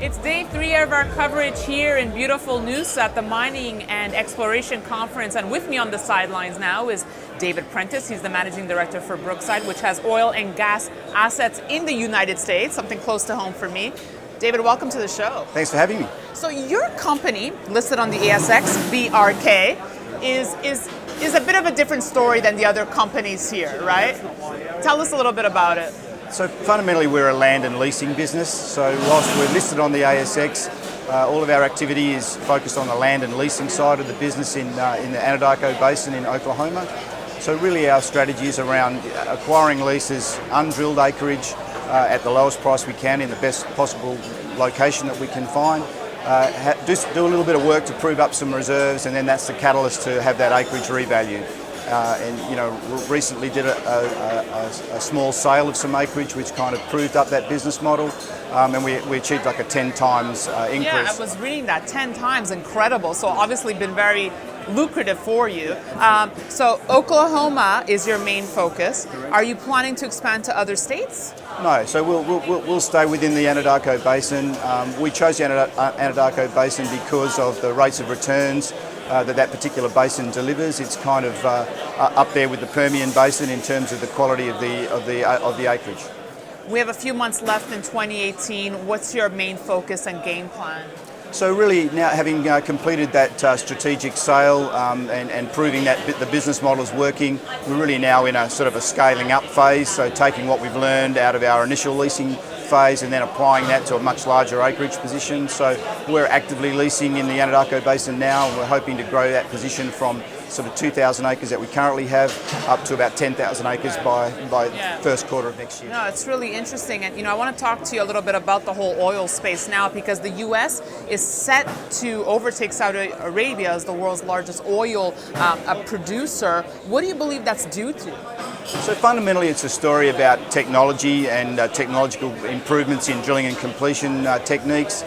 It's day 3 of our coverage here in beautiful Noosa at the Mining and Exploration Conference. And with me on the sidelines now is David Prentice. He's the Managing Director for Brookside, which has oil and gas assets in the United States, something close to home for me. David, welcome to the show. Thanks for having me. So your company, listed on the ASX, BRK, is a bit of a different story than the other companies here, right? Tell us a little bit about it. So fundamentally we're a land and leasing business. So whilst we're listed on the ASX, all of our activity is focused on the land and leasing side of the business in the Anadarko Basin in Oklahoma. So really our strategy is around acquiring leases, undrilled acreage at the lowest price we can in the best possible location that we can find. Do a little bit of work to prove up some reserves, and then that's the catalyst to have that acreage revalued. Recently did a small sale of some acreage which kind of proved up that business model, and we achieved like a 10 times increase. Yeah, I was reading that, 10 times, incredible. So obviously been very lucrative for you. So Oklahoma is your main focus. Are you planning to expand to other states? No, so we'll stay within the Anadarko Basin. We chose the Anadarko Basin because of the rates of returns that particular basin delivers. It's kind of up there with the Permian Basin in terms of the quality of the acreage. We have a few months left in 2018. What's your main focus and game plan? So really now having completed that strategic sale and proving that the business model is working, we're really now in a sort of a scaling up phase, so taking what we've learned out of our initial leasing phase and then applying that to a much larger acreage position. So we're actively leasing in the Anadarko Basin now, and we're hoping to grow that position from sort of 2,000 acres that we currently have up to about 10,000 acres by first quarter of next year. No, it's really interesting, and I want to talk to you a little bit about the whole oil space now, because the U.S. is set to overtake Saudi Arabia as the world's largest oil producer. What do you believe that's due to? So fundamentally it's a story about technology and technological improvements in drilling and completion techniques.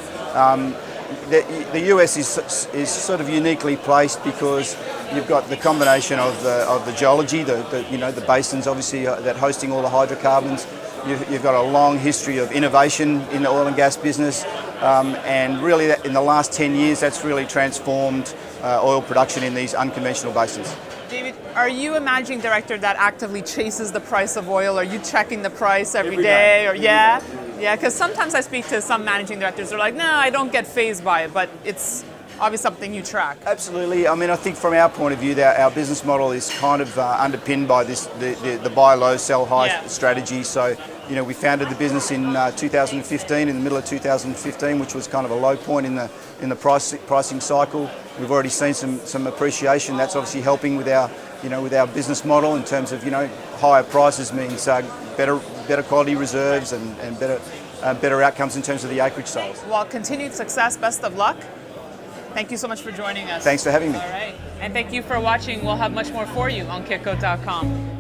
The US is sort of uniquely placed because you've got the combination of the geology, the basins obviously that hosting all the hydrocarbons. You've got a long history of innovation in the oil and gas business, and really in the last 10 years that's really transformed oil production in these unconventional basins. David, are you a managing director that actively chases the price of oil? Are you checking the price every day? Or yeah, because sometimes I speak to some managing directors. They're like, no, I don't get fazed by it, but it's obviously something you track. Absolutely. I mean, I think from our point of view, our business model is kind of underpinned by the buy low, sell high strategy. So, we founded the business in 2015, in the middle of 2015, which was kind of a low point in the pricing cycle. We've already seen some appreciation. That's obviously helping with our business model in terms of higher prices means better quality reserves and better outcomes in terms of the acreage sales. Well, continued success. Best of luck. Thank you so much for joining us. Thanks for having me. All right. And thank you for watching. We'll have much more for you on Kitco.com.